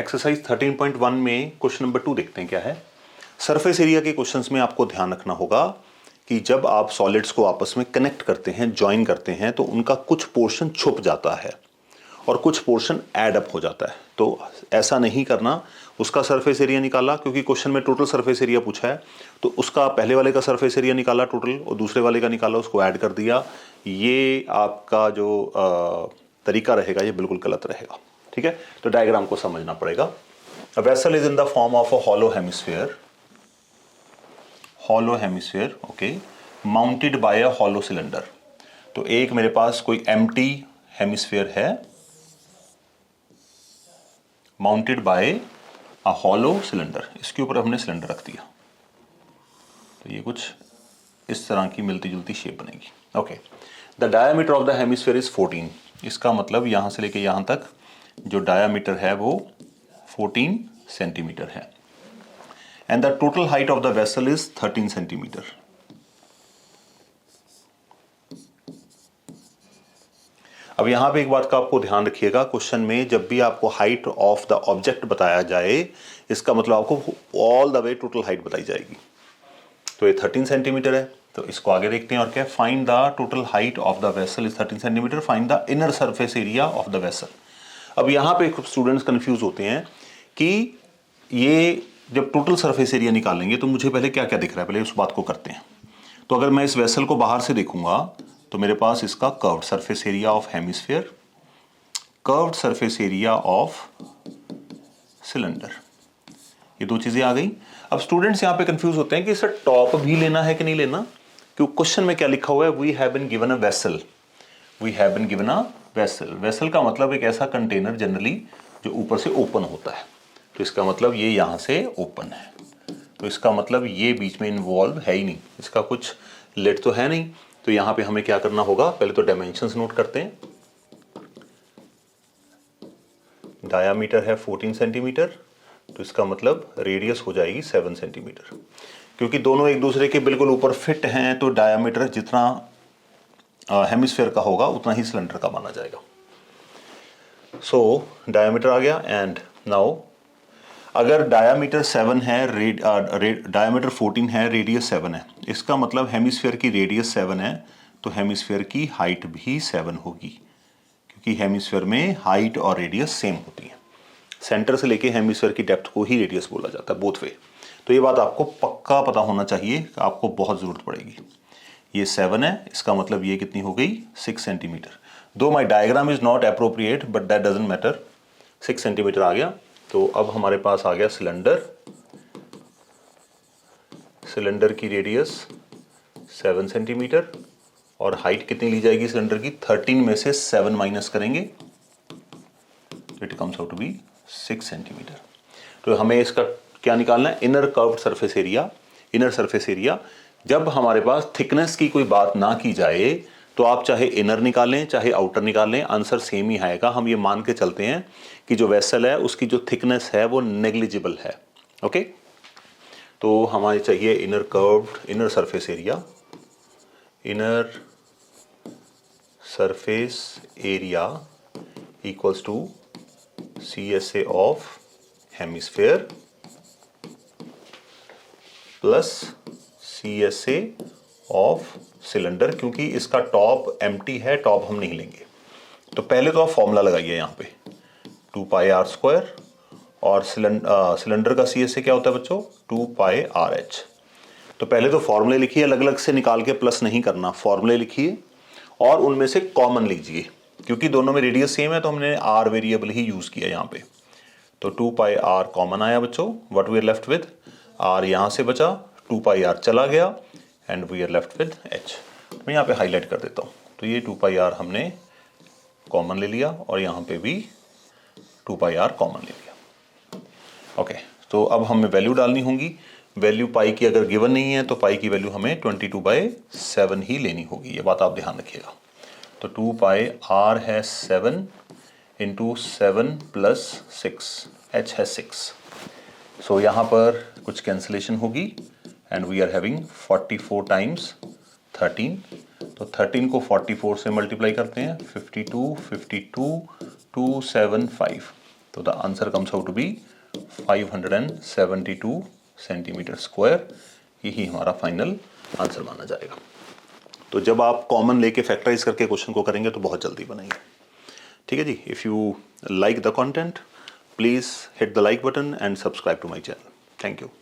Exercise 13.1 में question number 2 देखते हैं क्या है। सरफेस एरिया के क्वेश्चंस में आपको ध्यान रखना होगा कि जब आप सॉलिड्स को आपस में कनेक्ट करते हैं, ज्वाइन करते हैं, तो उनका कुछ पोर्शन छुप जाता है और कुछ पोर्शन ऐड अप हो जाता है। तो ऐसा नहीं करना। उसका सरफेस एरिया निकाला, क्योंकि क्वेश्चन में टोटल सरफेस एरिया पूछा है, तो उसका पहले वाले का सरफेस एरिया निकाला टोटल और दूसरे वाले का निकाला, उसको ऐड कर दिया। ये आपका जो तरीका रहेगा ये बिल्कुल गलत रहेगा। ठीक है, तो डायग्राम को समझना पड़ेगा। A vessel is in the form of a hollow hemisphere, okay, mounted by a hollow cylinder. तो एक मेरे पास कोई एम्प्टी हेमिस्फीयर है mounted by a hollow cylinder, इसके ऊपर हमने सिलेंडर रख दिया, तो ये कुछ इस तरह की मिलती जुलती शेप बनेगी। Okay, the diameter of the hemisphere is 14। इसका मतलब यहां से लेके यहां तक जो डायामीटर है वो 14 सेंटीमीटर है। And the total height of the vessel is 13 centimetre. अब यहां पे एक बात का आपको ध्यान रखिएगा, क्वेश्चन में जब भी आपको हाइट ऑफ द ऑब्जेक्ट बताया जाए, इसका मतलब आपको all the way total height बताई जाएगी। तो ये 13 सेंटीमीटर है, तो इसको आगे देखते हैं और क्या, find the total height of the vessel is 13 centimetre, find the inner surface area of the vessel. अब यहां पे स्टूडेंट्स कंफ्यूज होते हैं कि ये जब टोटल सरफेस एरिया निकालेंगे तो मुझे पहले क्या क्या दिख रहा है, पहले उस बात को करते हैं। तो अगर मैं इस वेसल को बाहर से देखूंगा तो मेरे पास इसका curved surface area of hemisphere, curved surface area of cylinder, ये दो चीजें आ गई। अब स्टूडेंट्स यहां पे कंफ्यूज होते हैं कि सर टॉप भी लेना है कि नहीं लेना, क्योंकि क्वेश्चन में क्या लिखा हुआ है, we have been given a vessel, we have been given a vessel. Vessel का मतलब एक ऐसा कंटेनर जनरली जो ऊपर से ओपन होता है, तो इसका मतलब ये यहां से ओपन है, तो इसका मतलब ये बीच में इन्वॉल्व है ही नहीं, इसका कुछ लिड तो है नहीं। तो यहां पे हमें क्या करना होगा, पहले तो डायमेंशंस नोट करते हैं। डायामीटर है 14 सेंटीमीटर, तो इसका मतलब रेडियस हो जाएगी 7 सेंटीमीटर। क्योंकि दोनों एक दूसरे के बिल्कुल ऊपर फिट हैं, तो डायामीटर जितना हेमिस्फीयर का होगा उतना ही सिलेंडर का माना जाएगा। सो डायामीटर आ गया। एंड नाउ अगर डायामीटर 7 है, डायामीटर 14 है, रेडियस 7 है, इसका मतलब हेमिस्फीयर की रेडियस 7 है, तो हेमिस्फीयर की हाइट भी 7 होगी, क्योंकि हेमिस्फीयर में हाइट और रेडियस सेम होती है। सेंटर से लेके हेमिस्फीयर की डेप्थ को ही रेडियस बोला जाता है, बोथ वे। तो ये बात आपको पक्का पता होना चाहिए, आपको बहुत जरूरत पड़ेगी। ये 7 है, इसका मतलब ये कितनी हो गई, 6 centimetre. Though my diagram is not appropriate but that doesn't matter. 6 centimetre आ गया। तो अब हमारे पास आ गया सिलेंडर, सिलेंडर की रेडियस 7 सेंटीमीटर और हाइट कितनी ली जाएगी सिलेंडर की, 13 में से 7 माइनस करेंगे, it comes out to be 6 centimetre. तो हमें इसका क्या निकालना है, inner curved surface area. Inner surface area, जब हमारे पास थिकनेस की कोई बात ना की जाए तो आप चाहे इनर निकालें चाहे आउटर निकालें, आंसर सेम ही आएगा। हम ये मान के चलते हैं कि जो वेसल है उसकी जो थिकनेस है वो नेग्लिजिबल है। ओके, तो हमारे चाहिए inner curved, inner surface area, inner surface area equals to CSA of hemisphere plus CSA of cylinder, क्योंकि इसका टॉप एम्प्टी है, टॉप हम नहीं लेंगे। तो पहले तो आप फॉर्मूला लगाइए यहाँ पे 2πr², और सिलेंडर का CSA क्या होता है बच्चों, 2πRH। तो पहले तो फॉर्मूले लिखिए, अलग अलग से निकाल के प्लस नहीं करना, फॉर्मूले लिखिए और उनमें से कॉमन लीजिए, क्योंकि दोनों में रेडियस सेम है तो हमने R वेरिएबल ही यूज किया यहाँ पे। तो 2πr कॉमन आया बच्चों, what we are left with, R यहाँ से बचा, 2πr चला गया and we are left with H। मैं यहाँ पे हाईलाइट कर देता हूँ, तो ये 2πr हमने कॉमन ले लिया और यहाँ पे भी 2πr कॉमन ले लिया। ओके, तो अब हमें वैल्यू डालनी होगी। वैल्यू पाई की अगर गिवन नहीं है तो पाई की वैल्यू हमें 22/7 ही लेनी होगी, ये बात आप ध्यान रखिएगा। तो 2πr है 7 इंटू 7 प्लस 6, H है 6। सो यहाँ पर कुछ कैंसिलेशन होगी and we are having 44 times 13। तो 13 को 44 से मल्टीप्लाई करते हैं, 52, 52, 275। तो the answer comes out to be 572 centimetre square. यही हमारा फाइनल आंसर माना जाएगा। तो जब आप कॉमन लेके फैक्टराइज करके क्वेश्चन को करेंगे तो बहुत जल्दी बनेंगे। ठीक है जी। If you like the content, please hit the like button and subscribe to my channel. Thank you.